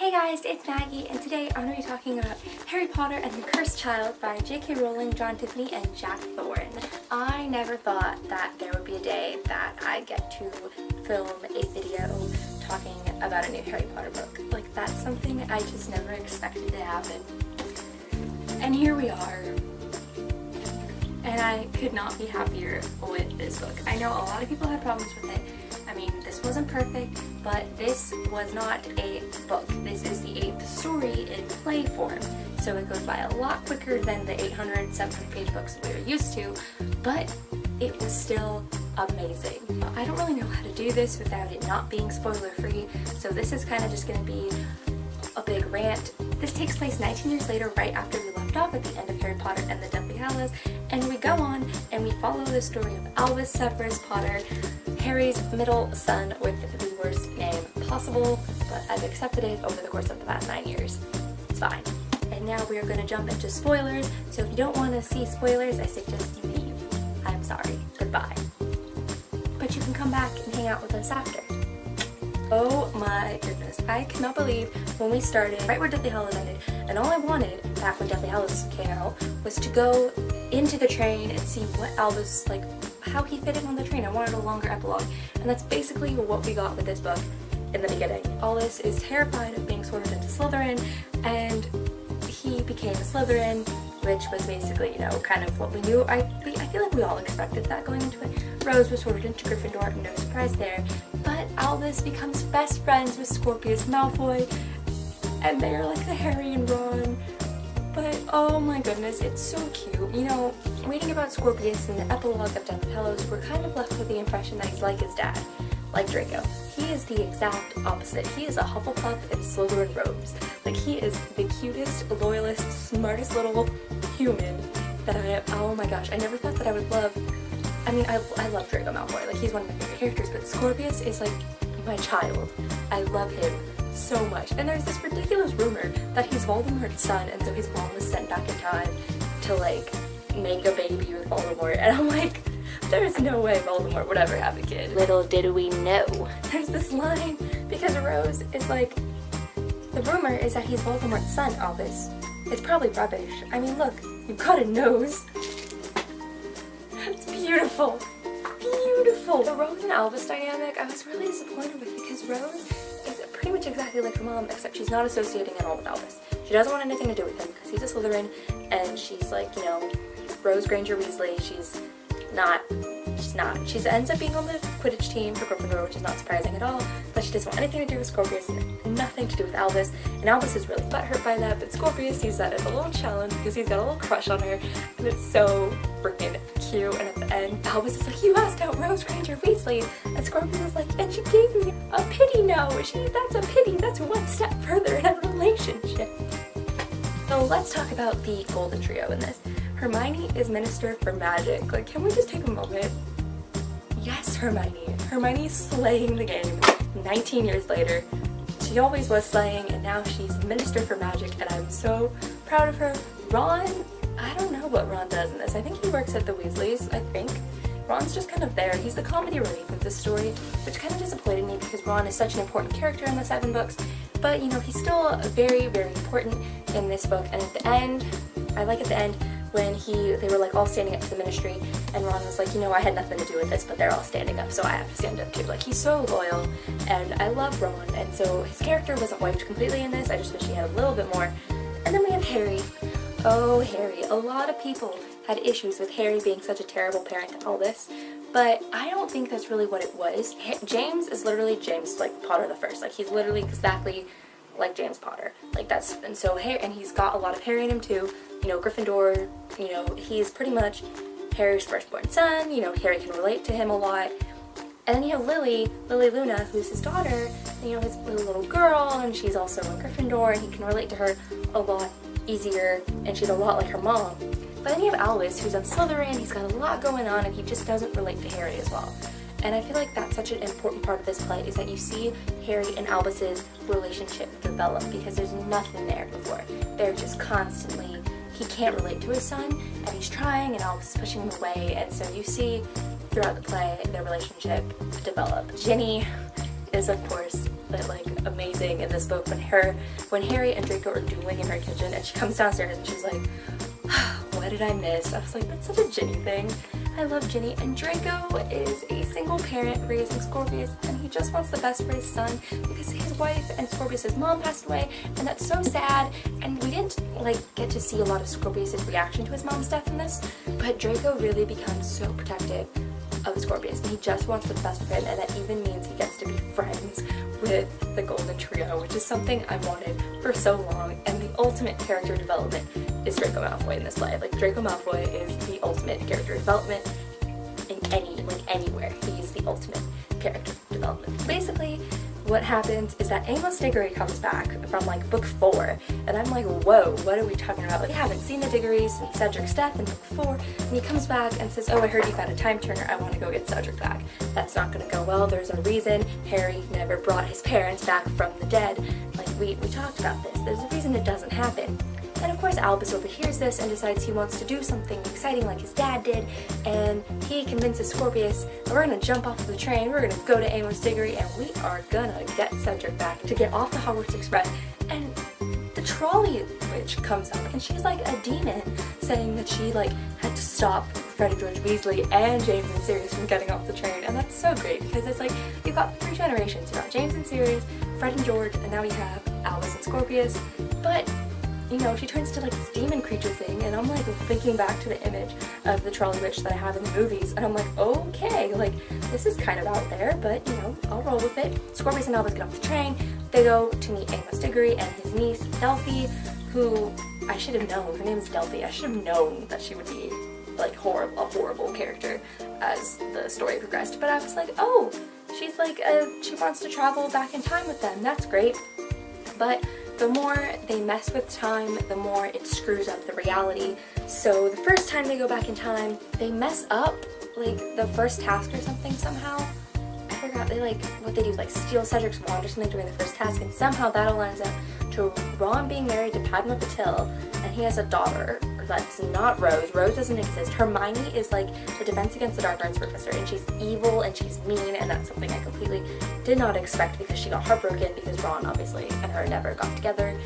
Hey guys, it's Maggie, and today I'm going to be talking about Harry Potter and the Cursed Child by J.K. Rowling, John Tiffany, and Jack Thorne. I never thought that there would be a day that I get to film a video talking about a new Harry Potter book. Like, that's something I just never expected to happen. And here we are. And I could not be happier with this book. I know a lot of people had problems with it. I mean, this wasn't perfect, but this was not a book. This is the 8th story in play form. So it goes by a lot quicker than the 800, 700 page books that we were used to, but it was still amazing. I don't really know how to do this without it not being spoiler free, so this is kind of just going to be a big rant. This takes place 19 years later, right after we left off at the end of Harry Potter and the Deathly Hallows, and we go on and we follow the story of Albus Severus Potter, Harry's middle son with the worst name possible, but I've accepted it over the course of the past 9 years. It's fine. And now we are going to jump into spoilers, so if you don't want to see spoilers, I suggest you leave. I'm sorry. Goodbye. But you can come back and hang out with us after. Oh my goodness, I cannot believe when we started right where Deathly Hallows ended, and all I wanted back when Deathly Hallows came out was to go into the train and see what Albus, like, how he fit in on the train. I wanted a longer epilogue, and that's basically what we got with this book in the beginning. Albus is terrified of being sorted into Slytherin, and he became a Slytherin, which was basically, you know, kind of what we knew. I feel like we all expected that going into it. Rose was sorted into Gryffindor, no surprise there. But Albus becomes best friends with Scorpius Malfoy, and they're like the Harry and Ron. But oh my goodness, it's so cute. You know, reading about Scorpius in the epilogue of Deathly Hallows, we're kind of left with the impression that he's like his dad, like Draco. He is the exact opposite. He is a Hufflepuff in Slytherin robes. Like, he is the cutest, loyalist, smartest little human that I am. Oh my gosh, I never thought that I would love. I mean, I love Draco Malfoy. Like, he's one of my favorite characters, but Scorpius is like my child. I love him so much. And there's this ridiculous rumor that he's Voldemort's son, and so his mom was sent back in time to, like, make a baby with Voldemort. And I'm like, there's no way Voldemort would ever have a kid. Little did we know. There's this line, because Rose is like, the rumor is that he's Voldemort's son, Albus. It's probably rubbish. I mean, look, you've got a nose. It's beautiful. Beautiful. The Rose and Albus dynamic, I was really disappointed with, because Rose is pretty much exactly like her mom, except she's not associating at all with Albus. She doesn't want anything to do with him because he's a Slytherin, and she's like, you know, Rose Granger Weasley. She's not. She ends up being on the Quidditch team for Gryffindor, which is not surprising at all, but she doesn't want anything to do with Scorpius, nothing to do with Albus, and Albus is really butthurt by that, but Scorpius sees that as a little challenge because he's got a little crush on her, and it's so freaking cute. And at the end, Albus is like, you asked out Rose Granger Weasley, and Scorpius is like, and she gave me a pity no. That's a pity. That's one step further in a relationship. So let's talk about the Golden Trio in this. Hermione is Minister for Magic. Like, can we just take a moment? Yes, Hermione. Hermione's slaying the game 19 years later. She always was slaying, and now she's Minister for Magic, and I'm so proud of her. Ron, I don't know what Ron does in this. I think he works at the Weasleys, I think. Ron's just kind of there. He's the comedy relief of this story, which kind of disappointed me because Ron is such an important character in the 7 books. But, you know, he's still very, very important in this book. And at the end, I like at the end when they were like all standing up to the Ministry, and Ron was like, you know, I had nothing to do with this, but they're all standing up, so I have to stand up too. Like, he's so loyal, and I love Ron, and so his character wasn't wiped completely in this. I just wish he had a little bit more. And then we have Harry. Oh, Harry. A lot of people had issues with Harry being such a terrible parent to Albus, but I don't think that's really what it was. James is literally James, like, Potter the First. Like, he's literally exactly like James Potter. Like, that's, and so Harry, and he's got a lot of Harry in him too. You know, Gryffindor, you know, he's pretty much Harry's firstborn son. You know, Harry can relate to him a lot. And then you have Lily Luna, who's his daughter, and, you know, his little girl, and she's also in Gryffindor, and he can relate to her a lot easier, and she's a lot like her mom. But then you have Albus, who's on Slytherin. He's got a lot going on, and he just doesn't relate to Harry as well. And I feel like that's such an important part of this play, is that you see Harry and Albus's relationship develop, because there's nothing there before. They're just constantly, he can't relate to his son, and he's trying, and Albus is pushing him away, and so you see throughout the play their relationship develop. Ginny is, of course, bit like amazing in this book when Harry and Draco are dueling in her kitchen, and she comes downstairs and she's like, what did I miss? I was like, that's such a Ginny thing. I love Ginny. And Draco is a single parent raising Scorpius, and he just wants the best for his son because his wife and Scorpius' mom passed away, and that's so sad. And we didn't like get to see a lot of Scorpius' reaction to his mom's death in this, but Draco really becomes so protective of Scorpius, and he just wants what's best for him, and that even means he gets to be friends with the Golden Trio, which is something I wanted for so long. And the ultimate character development is Draco Malfoy in this play. Like, Draco Malfoy is the ultimate character development in anywhere. He's the ultimate character development. Basically, what happens is that Amos Diggory comes back from like book 4, and I'm like, whoa, what are we talking about? Like, we haven't seen the Diggorys since Cedric's death in book 4, and he comes back and says, oh, I heard you found a time turner, I want to go get Cedric back. That's not going to go well. There's a reason Harry never brought his parents back from the dead. Like, we talked about this. There's a reason it doesn't happen. And of course Albus overhears this and decides he wants to do something exciting like his dad did, and he convinces Scorpius, we're gonna jump off of the train, we're gonna go to Amos Diggory, and we are gonna get Cedric back to get off the Hogwarts Express. And the trolley witch comes up, and she's like a demon, saying that she like had to stop Fred and George Weasley and James and Sirius from getting off the train. And that's so great because it's like you've got 3 generations. You've got James and Sirius, Fred and George, and now we have Albus and Scorpius. But you know, she turns to like this demon creature thing, and I'm like thinking back to the image of the trolley witch that I have in the movies, and I'm like, okay, like this is kind of out there, but you know, I'll roll with it. Scorpius and Albus get off the train. They go to meet Amos Diggory and his niece Delphi, who I should have known. Her name is Delphi. I should have known that she would be like a horrible character as the story progressed. But I was like, oh, she's like she wants to travel back in time with them. That's great. But the more they mess with time, the more it screws up the reality. So the first time they go back in time, they mess up like the first task or something somehow. I forgot, they like, what they do, like steal Cedric's wand or something during the first task, and somehow that all ends up to Ron being married to Padma Patil, and he has a daughter that's not Rose. Rose doesn't exist. Hermione is like the Defense Against the Dark Arts professor, and she's evil and she's mean, and that's something I completely did not expect because she got heartbroken because Ron obviously and her never got together.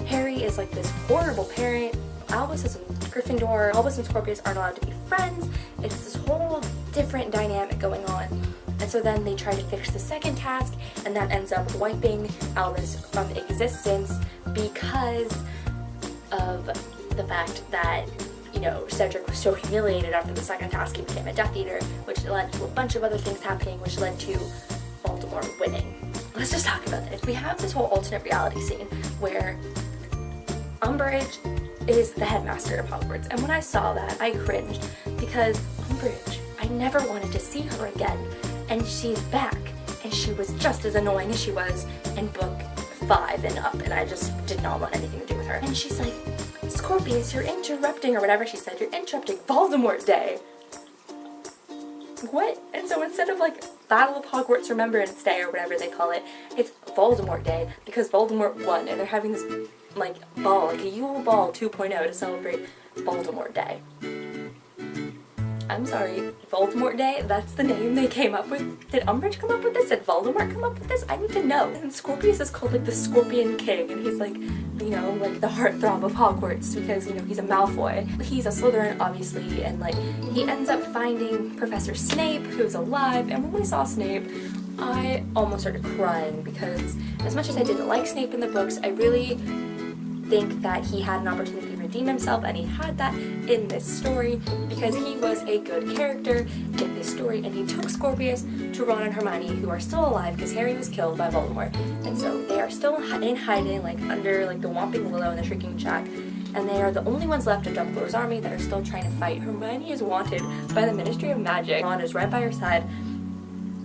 Harry is like this horrible parent. Albus is in Gryffindor. Albus and Scorpius aren't allowed to be friends. It's this whole different dynamic going on. And so then they try to fix the second task, and that ends up wiping Albus from existence because of the fact that, you know, Cedric was so humiliated after the second task he became a Death Eater, which led to a bunch of other things happening, which led to Voldemort winning. Let's just talk about this. We have this whole alternate reality scene where Umbridge is the headmaster of Hogwarts, and when I saw that, I cringed because Umbridge, I never wanted to see her again, and she's back, and she was just as annoying as she was in book 5 and up, and I just did not want anything to do with her. And she's like, Scorpius, you're interrupting, or whatever she said, you're interrupting Voldemort Day. What? And so instead of like Battle of Hogwarts Remembrance Day or whatever they call it, it's Voldemort Day because Voldemort won, and they're having this like ball, like a Yule Ball 2.0 to celebrate Voldemort Day. I'm sorry, Voldemort Day, that's the name they came up with? Did Umbridge come up with this? Did Voldemort come up with this? I need to know. And Scorpius is called like the Scorpion King, and he's like, you know, like the heartthrob of Hogwarts because, you know, he's a Malfoy. He's a Slytherin, obviously, and like he ends up finding Professor Snape, who's alive, and when we saw Snape, I almost started crying because as much as I didn't like Snape in the books, I really think that he had an opportunity to redeem himself, and he had that in this story because he was a good character in this story, and he took Scorpius to Ron and Hermione, who are still alive because Harry was killed by Voldemort, and so they are still in hiding, like under like the Whomping Willow and the Shrieking Shack, and they are the only ones left of Dumbledore's army that are still trying to fight. Hermione is wanted by the Ministry of Magic. Ron is right by her side.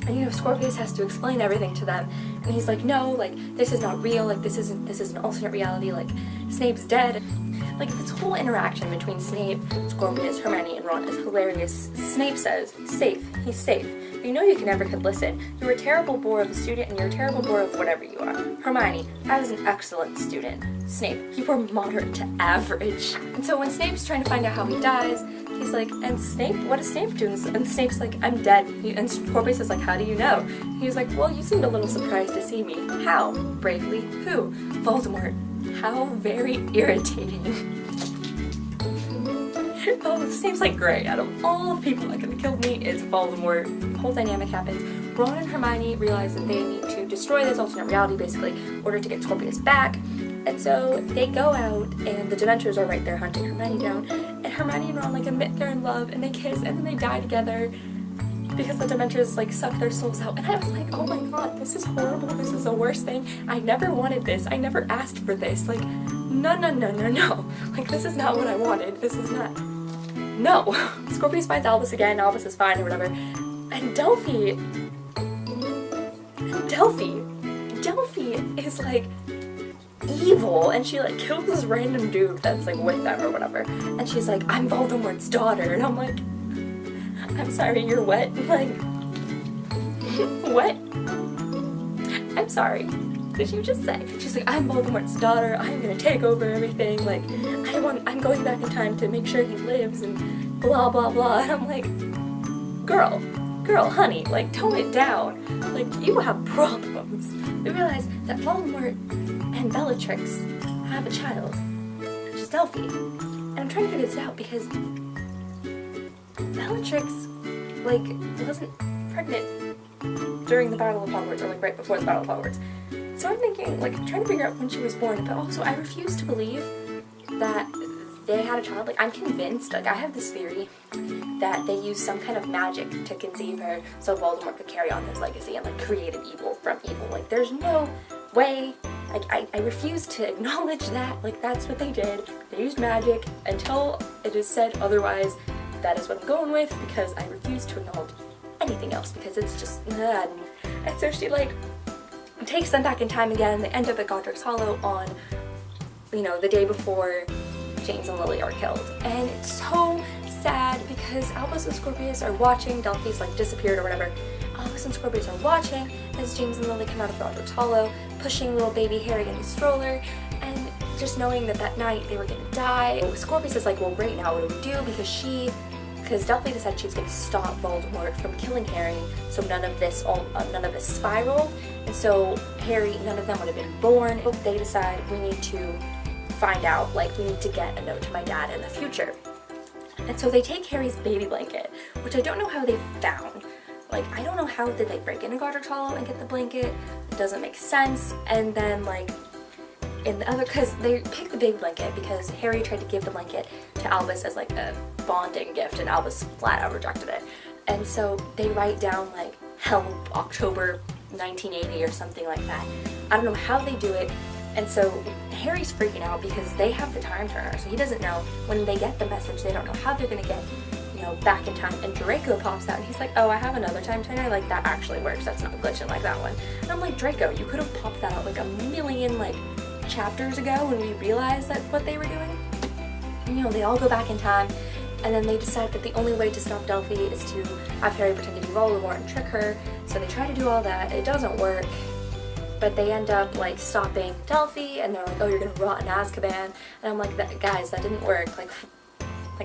And you know, Scorpius has to explain everything to them, and he's like, no, like, this is not real, like, this is an alternate reality, like, Snape's dead. Like, this whole interaction between Snape, Scorpius, Hermione, and Ron is hilarious. Snape says, safe, he's safe. But you know you never could listen. You're a terrible bore of a student, and you're a terrible bore of whatever you are. Hermione, I was an excellent student. Snape, you were moderate to average. And so when Snape's trying to find out how he dies, he he's like, and Snape, what is Snape doing? And Snape's like, I'm dead. And Scorpius is like, how do you know? He's like, well, you seemed a little surprised to see me. How? Bravely. Who? Voldemort. How very irritating. Oh, Snape's like, great. Out of all the people that could have killed me, it's Voldemort. The whole dynamic happens. Ron and Hermione realize that they need to destroy this alternate reality, basically, in order to get Scorpius back. And so they go out, and the Dementors are right there hunting Hermione down. And Hermione and Ron like admit they're in love, and they kiss, and then they die together because the Dementors like suck their souls out. And I was like, oh my god, this is horrible. This is the worst thing. I never wanted this. I never asked for this. Like, no. Like, this is not what I wanted. This is not. No. Scorpius finds Albus again. Albus is fine or whatever. And Delphi is like evil, and she like kills this random dude that's like with them or whatever, and she's like, I'm Voldemort's daughter, and I'm like, I'm sorry, you're what? Like, what? I'm sorry, did you just say? She's like, I'm Voldemort's daughter, I'm gonna take over everything, like, I'm going back in time to make sure he lives, and blah blah blah, and I'm like, girl, honey, like, tone it down, like, you have problems. We realize that Voldemort and Bellatrix have a child, which is Delphi. And I'm trying to figure this out because Bellatrix, like, wasn't pregnant during the Battle of Hogwarts, or like right before the Battle of Hogwarts. So I'm thinking, like, trying to figure out when she was born, but also I refuse to believe that they had a child. Like, I'm convinced, like, I have this theory that they used some kind of magic to conceive her so Voldemort could carry on his legacy and, like, create an evil from evil. Like, there's no way. Like, I refuse to acknowledge that. Like, that's what they did. They used magic until it is said otherwise. That is what I'm going with, because I refuse to acknowledge anything else, because it's just, and so she, like, takes them back in time again, and they end up at Godric's Hollow on, you know, the day before James and Lily are killed. And it's so sad because Albus and Scorpius are watching. Delphi's like disappeared or whatever. Albus and Scorpius are watching as James and Lily come out of Godric's Hollow, pushing little baby Harry in the stroller, and just knowing that that night they were gonna die. Scorpius is like, well, great, now what do we do? Because Delphi decided she was going to stop Voldemort from killing Harry, so none of this spiraled, and so Harry, none of them would have been born. They decide, we need to find out, like, we need to get a note to my dad in the future. And so they take Harry's baby blanket, which I don't know how they found. Like, I don't know how did they break into Godric's Hollow and get the blanket. It doesn't make sense. And then, like, in the other, because they picked the baby blanket because Harry tried to give the blanket to Albus as like a bonding gift, and Albus flat out rejected it. And so they write down like help October 1980 or something like that. I don't know how they do it. And so Harry's freaking out because they have the time turner, so he doesn't know when they get the message. They don't know how they're gonna get, you know, back in time. And Draco pops out and he's like, oh, I have another time turner, like that actually works, that's not glitching like that one. And I'm like, Draco, you could have popped that out like a million like chapters ago when we realized that what they were doing. And, you know, they all go back in time, and then they decide that the only way to stop Delphi is to have Harry pretend to be Voldemort and trick her. So they try to do all that. It doesn't work, but they end up like stopping Delphi, and they're like, oh, you're gonna rot in Azkaban. And I'm like, guys, that didn't work. Like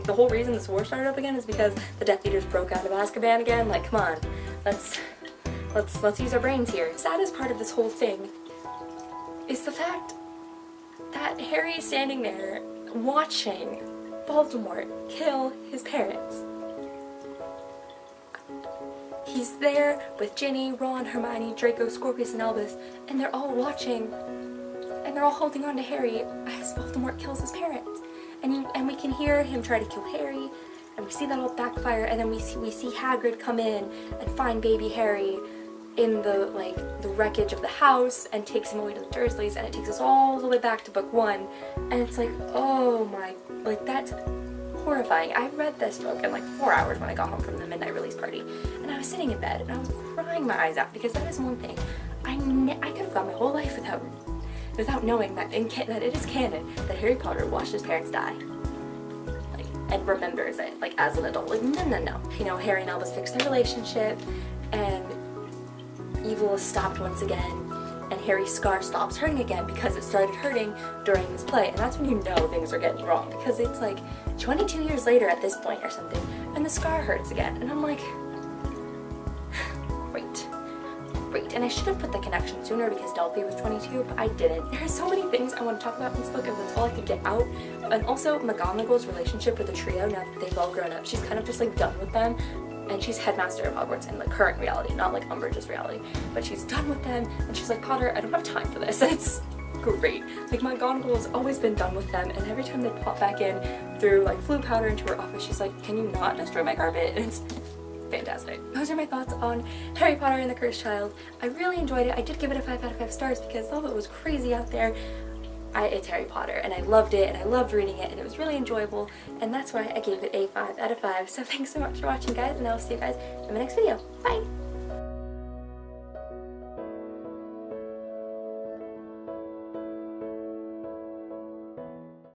the whole reason this war started up again is because the Death Eaters broke out of Azkaban again. Like, come on, let's use our brains here. The saddest part of this whole thing is the fact that Harry is standing there watching Voldemort kill his parents. He's there with Ginny, Ron, Hermione, Draco, Scorpius, and Albus, and they're all watching, and they're all holding on to Harry as Voldemort kills his parents. And we can hear him try to kill Harry, and we see that all backfire, and then we see Hagrid come in and find baby Harry in the wreckage of the house and takes him away to the Dursleys, and it takes us all the way back to book 1, and it's like, oh my, like, that's horrifying. I read this book in like 4 hours when I got home from the midnight release party, and I was sitting in bed and I was crying my eyes out, because that is one thing I could have gone my whole life without knowing that that it is canon that Harry Potter watched his parents die, like, and remembers it like as an adult. Like, no. You know, Harry and Albus fix their relationship, and evil is stopped once again, and Harry's scar stops hurting again because it started hurting during this play. And that's when you know things are getting wrong, because it's like 22 years later at this point or something, and the scar hurts again. And I'm like, great. And I should have put the connection sooner because Delphi was 22, but I didn't. There are so many things I want to talk about in this book, and that's all I could get out. And also McGonagall's relationship with the trio, now that they've all grown up, she's kind of just like done with them. And she's headmaster of Hogwarts in the current reality, not like Umbridge's reality. But she's done with them, and she's like, Potter, I don't have time for this. And it's great. Like, McGonagall has always been done with them, and every time they pop back in through like Floo powder into her office, she's like, can you not destroy my carpet? And it's fantastic. Those are my thoughts on Harry Potter and the Cursed Child. I really enjoyed it. I did give it a 5 out of 5 stars because although it was crazy out there, it's Harry Potter, and I loved it, and I loved reading it, and it was really enjoyable, and that's why I gave it a 5 out of 5. So thanks so much for watching, guys, and I'll see you guys in my next video. Bye!